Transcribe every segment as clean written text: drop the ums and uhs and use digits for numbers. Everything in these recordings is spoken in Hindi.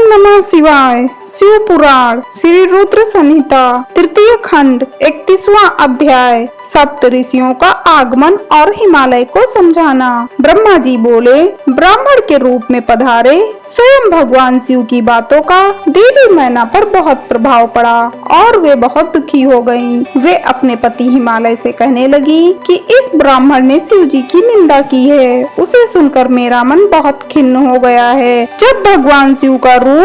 नमः शिवाय। शिव पुराण श्री रुद्र संहिता तृतीय खंड 31वां अध्याय। सप्त ऋषियों का आगमन और हिमालय को समझाना। ब्रह्मा जी बोले, ब्राह्मण के रूप में पधारे स्वयं भगवान शिव की बातों का देवी मैना पर बहुत प्रभाव पड़ा और वे बहुत दुखी हो गयीं। वे अपने पति हिमालय से कहने लगी कि इस ब्राह्मण ने शिव जी की निंदा की है। उसे सुनकर मेरा मन बहुत खिन्न हो गया है। जब भगवान शिव का रूप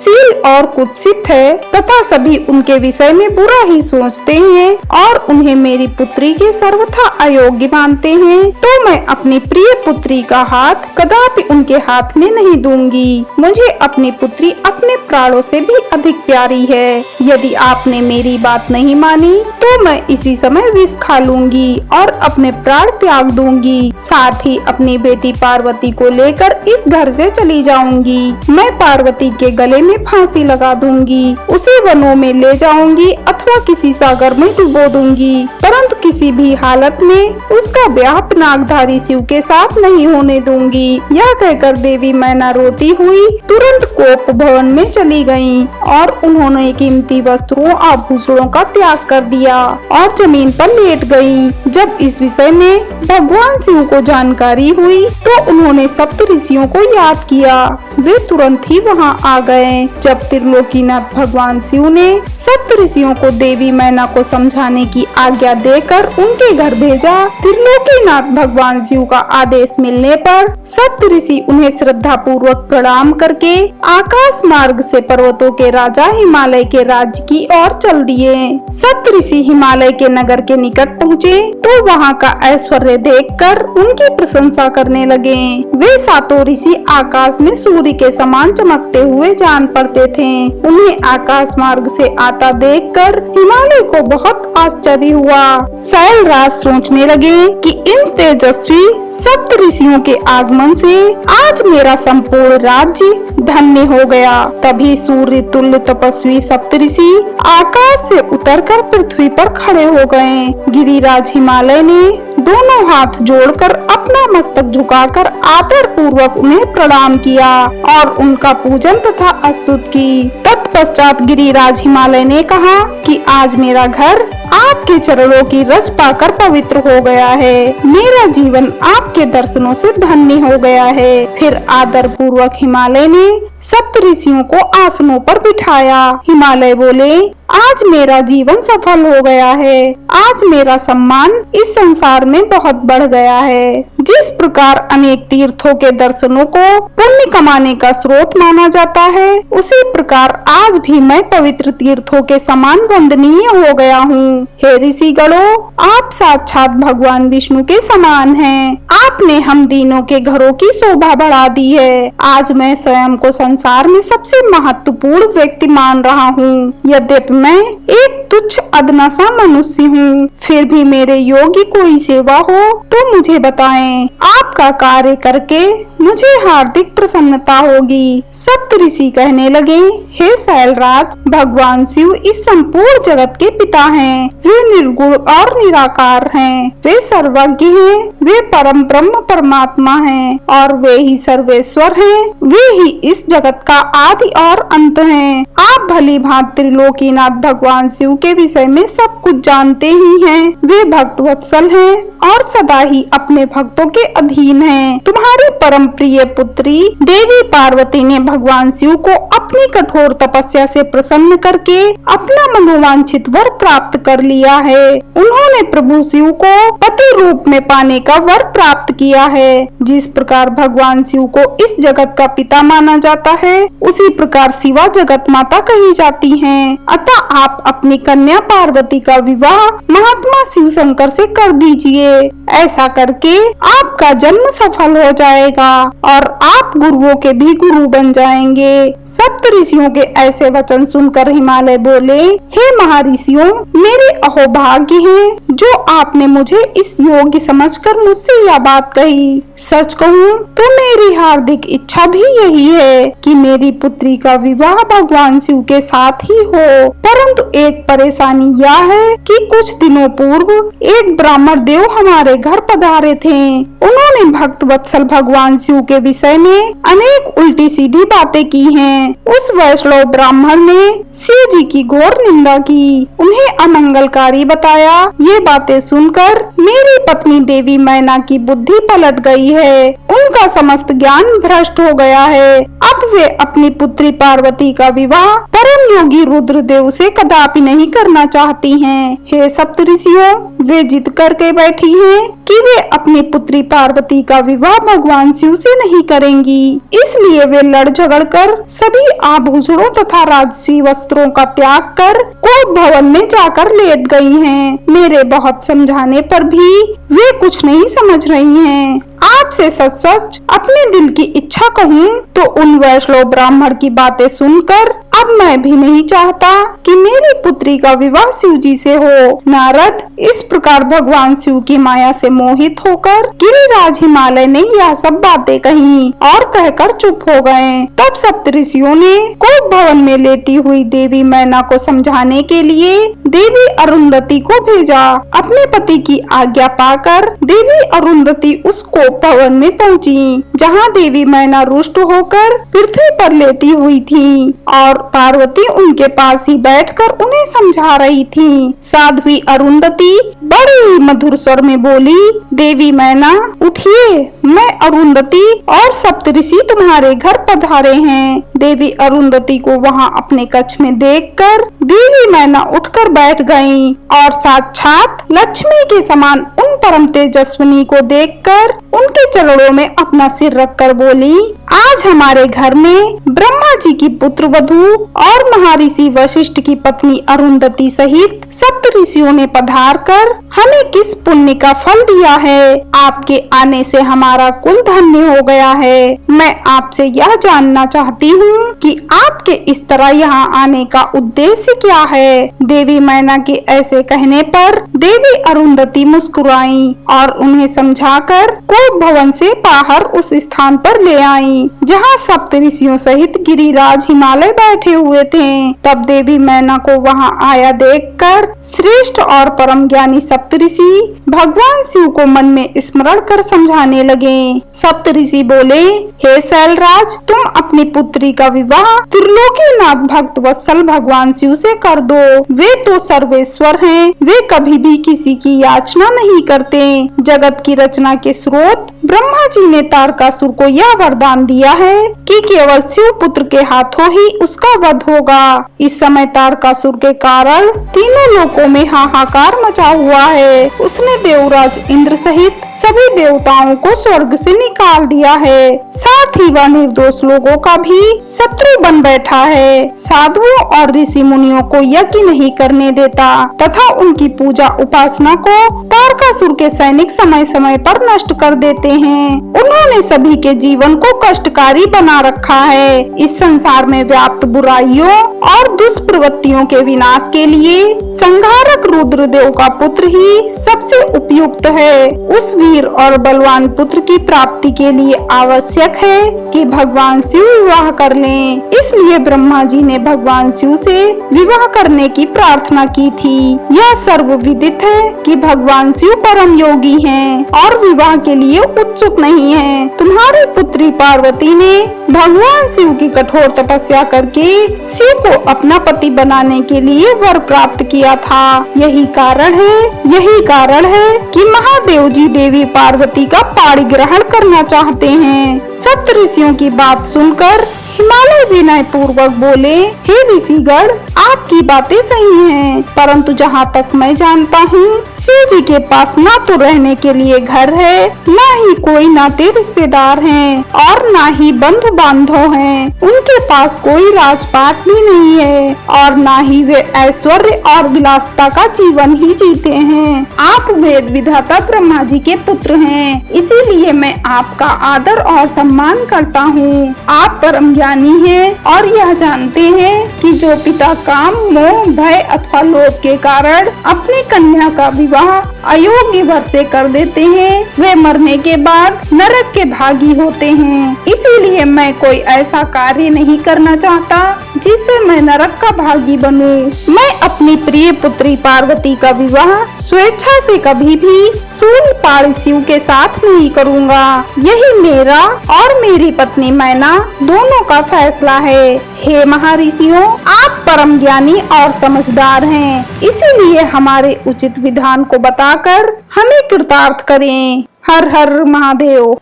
शील और कुत्सित है तथा सभी उनके विषय में बुरा ही सोचते हैं और उन्हें मेरी पुत्री के सर्वथा अयोग्य मानते हैं, तो मैं अपनी प्रिय पुत्री का हाथ कदापि उनके हाथ में नहीं दूंगी। मुझे अपनी पुत्री अपने प्राणों से भी अधिक प्यारी है। यदि आपने मेरी बात नहीं मानी तो मैं इसी समय विष खा लूंगी और अपने प्राण त्याग दूंगी। साथ ही अपनी बेटी पार्वती को लेकर इस घर से चली जाऊंगी। मैं पार्वती के गले में फांसी लगा दूंगी, उसे वनों में ले जाऊंगी अथवा किसी सागर में डुबो दूंगी, परंतु किसी भी हालत में उसका ब्याह नागधारी शिव के साथ नहीं होने दूंगी। यह कहकर देवी मैना रोती हुई तुरंत कोप भवन में चली गयीं और उन्होंने कीमती वस्त्रों आभूषणों का त्याग कर दिया और जमीन पर लेट गयीं। जब इस विषय में भगवान शिव को जानकारी हुई तो उन्होंने सप्त ऋषियों को याद किया। वे तुरंत ही वहां आ गए। जब त्रिलोकीनाथ भगवान शिव ने सप्त ऋषियों को देवी मैना को समझाने की आज्ञा देकर उनके घर भेजा, त्रिलोकीनाथ भगवान शिव का आदेश मिलने पर सप्त ऋषि उन्हें श्रद्धा पूर्वक प्रणाम करके आकाश मार्ग से पर्वतों के राजा हिमालय के राज्य की ओर चल दिए। सप्त ऋषि हिमालय के नगर के निकट पहुँचे तो वहाँ का ऐश्वर्य देखकर उनकी प्रशंसा करने लगे। वे सातों ऋषि आकाश में सूर्य के समान चमकते हुए जान पड़ते थे। उन्हें आकाश मार्ग से आता देखकर हिमालय को बहुत आश्चर्य हुआ। शैलराज सोचने लगे कि इन तेजस्वी सप्त ऋषियों के आगमन से आज मेरा संपूर्ण राज्य धन्य हो गया। तभी सूर्य तुल्य तपस्वी सप्त ऋषि आकाश से उतरकर पृथ्वी पर खड़े हो गए। गिरिराज हिमालय ने दोनों हाथ जोड़कर अपना मस्तक झुकाकर आदर पूर्वक उन्हें प्रणाम किया और उनका पूजन तथा स्तुति की। तत्पश्चात गिरिराज हिमालय ने कहा कि आज मेरा घर आपके चरणों की रज पाकर पवित्र हो गया है। मेरा जीवन आपके दर्शनों से धन्य हो गया है। फिर आदर पूर्वक हिमालय ने सप्त ऋषियों को आसनों पर बिठाया। हिमालय बोले, आज मेरा जीवन सफल हो गया है। आज मेरा सम्मान इस संसार में बहुत बढ़ गया है। जिस प्रकार अनेक तीर्थों के दर्शनों को पुण्य कमाने का स्रोत माना जाता है, उसी प्रकार आज भी मैं पवित्र तीर्थों के समान वंदनीय हो गया हूँ। हे ऋषिगणों, आप साक्षात भगवान विष्णु के समान हैं। आपने हम दीनों के घरों की शोभा बढ़ा दी है। आज मैं स्वयं को संसार में सबसे महत्वपूर्ण व्यक्ति मान रहा हूँ। यद्यपि मैं एक तुच्छ अदना सा मनुष्य हूँ, फिर भी मेरे योग्य कोई सेवा हो तो मुझे बताएं। आपका कार्य करके मुझे हार्दिक प्रसन्नता होगी। सप्त ऋषि कहने लगे, हे शैलराज, भगवान शिव इस संपूर्ण जगत के पिता हैं। वे निर्गुण और निराकार हैं। वे सर्वज्ञ हैं। वे परम ब्रह्म परमात्मा हैं और वे ही सर्वेश्वर हैं। वे ही इस जगत का आदि और अंत हैं। आप भली भांति त्रिलोकीनाथ भगवान शिव के विषय में सब कुछ जानते ही हैं। वे भक्त वत्सल हैं और सदा ही अपने भक्तों के अधीन हैं। तुम्हारी परम प्रिय पुत्री देवी पार्वती ने भगवान शिव को अपनी कठोर तपस्या से प्रसन्न करके अपना मनोवांछित वर प्राप्त कर लिया है। उन्होंने प्रभु शिव को पति रूप में पाने का वर प्राप्त किया है। जिस प्रकार भगवान शिव को इस जगत का पिता माना जाता है, उसी प्रकार शिवा जगत माता कही जाती हैं। अतः आप अपनी कन्या पार्वती का विवाह महात्मा शिव शंकर से कर दीजिए। ऐसा करके आपका जन्म सफल हो जाएगा और आप गुरुओं के भी गुरु बन जाएंगे। सप्त ऋषियों के ऐसे वचन सुनकर हिमालय बोले, हे महर्षियों, मेरे अहोभाग्य है जो आपने मुझे इस योग्य समझकर मुझसे यह बात कही। सच कहूँ तो मेरी हार्दिक इच्छा भी यही है कि मेरी पुत्री का विवाह भगवान शिव के साथ ही हो, परंतु एक परेशानी यह है कि कुछ दिनों पूर्व एक ब्राह्मण देव हमारे घर पधारे थे। उन्होंने भक्त वत्सल भगवान शिव के विषय में अनेक उल्टी सीधी बातें की हैं। उस वैष्णव ब्राह्मण ने शिव जी की घोर निंदा की, उन्हें अमंगलकारी बताया। ये बातें सुनकर मेरी पत्नी देवी मैना की बुद्धि पलट गई है, उनका समस्त ज्ञान भ्रष्ट हो गया है। अब वे अपनी पुत्री पार्वती का विवाह परम योगी रुद्रदेव से कदापि नहीं करना चाहती हैं। हे सप्तऋषियों, वे जिद करके बैठी हैं कि वे अपनी पुत्री पार्वती का विवाह भगवान शिव से नहीं करेंगी। इसलिए वे लड़ झगड़ कर सभी आभूषणों तथा राजसी वस्त्रों का त्याग कर कोप भवन में जाकर लेट गई हैं। मेरे बहुत समझाने पर भी वे कुछ नहीं समझ रही हैं। आपसे सच सच अपने दिल की इच्छा कहूँ तो उन वैष्णव ब्राह्मण की बातें सुनकर अब मैं भी नहीं चाहता कि मेरी पुत्री का विवाह शिव जी से हो। नारद, इस प्रकार भगवान शिव की माया से मोहित होकर गिरिराज हिमालय ने यह सब बातें कही और कहकर चुप हो गए। तब सप्तऋषियों ने कोप भवन में लेटी हुई देवी मैना को समझाने के लिए देवी अरुंधति को भेजा। अपने पति की आज्ञा पाकर देवी अरुंधति उस कोप भवन में पहुंची, जहां देवी मैना रुष्ट होकर पृथ्वी पर लेटी हुई थी और पार्वती उनके पास ही बैठकर उन्हें समझा रही थी। साध्वी अरुंधति बड़े ही मधुर स्वर में बोली, देवी मैना उठिए, मैं अरुंधति और सप्तऋषि तुम्हारे घर पधारे हैं। देवी अरुंधति को वहां अपने कक्ष में देखकर देवी मैना उठकर बैठ गईं और साक्षात लक्ष्मी के समान उन परम तेजस्विनी को देखकर उनके चरणों में अपना सिर रखकर बोली, आज हमारे घर में ब्रह्मा जी की पुत्र वधू और महर्षि वशिष्ठ की पत्नी अरुंधति सहित सप्त ऋषियों ने पधार कर हमें किस पुण्य का फल दिया है। आपके आने से हमारा कुल धन्य हो गया है। मैं आपसे यह जानना चाहती हूँ कि आपके इस तरह यहाँ आने का उद्देश्य क्या है। देवी मैना के ऐसे कहने पर देवी अरुंधति मुस्कुराई और उन्हें समझाकर कोप भवन से बाहर उस स्थान पर ले आई जहाँ सप्त ऋषियों सहित गिरिराज हिमालय बैठे हुए थे। तब देवी मैना को वहाँ आया देखकर श्रेष्ठ और परम ज्ञानी सप्तऋषि भगवान शिव को मन में स्मरण कर समझाने लगे। सप्तऋषि बोले, हे शैलराज, तुम अपनी पुत्री का विवाह त्रिलोकीनाथ भक्त वत्सल भगवान शिव से कर दो। वे तो सर्वेश्वर हैं, वे कभी भी किसी की याचना नहीं करते। जगत की रचना के स्रोत ब्रह्मा जी ने तारकासुर को यह वरदान दिया है कि केवल शिव पुत्र के हाथों ही उसका वध होगा। इस समय तारकासुर के कारण तीनों लोकों में हाहाकार मचा हुआ है। उसने देवराज इंद्र सहित सभी देवताओं को स्वर्ग से निकाल दिया है, साथ ही वह निर्दोष लोगों का भी शत्रु बन बैठा है। साधुओं और ऋषि मुनियों को यज्ञ नहीं करने देता तथा उनकी पूजा उपासना को तारकासुर के सैनिक समय समय पर नष्ट कर देते हैं। उन्होंने सभी के जीवन को कष्टकारी बना रखा है। इस संसार में व्याप्त बुराइयों और दुष्प्रवृत्तियों के विनाश के लिए संहारक रुद्रदेव का पुत्र ही सबसे उपयुक्त है। उस वीर और बलवान पुत्र की प्राप्ति के लिए आवश्यक है कि भगवान शिव विवाह कर लें। इसलिए ब्रह्मा जी ने भगवान शिव से विवाह करने की प्रार्थना की थी। यह सर्वविदित है कि भगवान शिव परम योगी हैं और विवाह के लिए उत्सुक नहीं हैं। तुम्हारी पुत्री पार्वती ने भगवान शिव की कठोर तपस्या करके शिव को अपना पति बनाने के लिए वर प्राप्त किया था। यही कारण है कि महादेव जी देवी पार्वती का पाणी ग्रहण करना चाहते हैं। सप्त ऋषियों की बात सुनकर हिमालय विनय पूर्वक बोले, हे ऋषिगण, आपकी बातें सही हैं, परंतु जहाँ तक मैं जानता हूँ शिव जी के पास ना तो रहने के लिए घर है, ना ही कोई नाते रिश्तेदार हैं और ना ही बंधु बांधव हैं। उनके पास कोई राजपाट भी नहीं है और ना ही वे ऐश्वर्य और विलासिता का जीवन ही जीते हैं। आप वेद विधाता ब्रह्मा जी के पुत्र हैं, इसीलिए मैं आपका आदर और सम्मान करता हूँ। आप परम ज्ञानी हैं और यह जानते हैं कि जो पिता काम, मोह, भय अथवा लोभ के कारण अपनी कन्या का विवाह अयोग्य वर से कर देते हैं, वे मरने के बाद नरक के भागी होते हैं। इसीलिए मैं कोई ऐसा कार्य नहीं करना चाहता जिससे मैं नरक का भागी बनूं। मैं अपनी प्रिय पुत्री पार्वती का विवाह स्वेच्छा से कभी भी शूलपाण शिव के साथ नहीं करूँगा। यही मेरा और मेरी पत्नी मैना दोनों का फैसला है। हे महर्षियों, आप परम ज्ञानी और समझदार हैं, इसीलिए हमारे उचित विधान को बताकर हमें कृतार्थ करें। हर हर महादेव।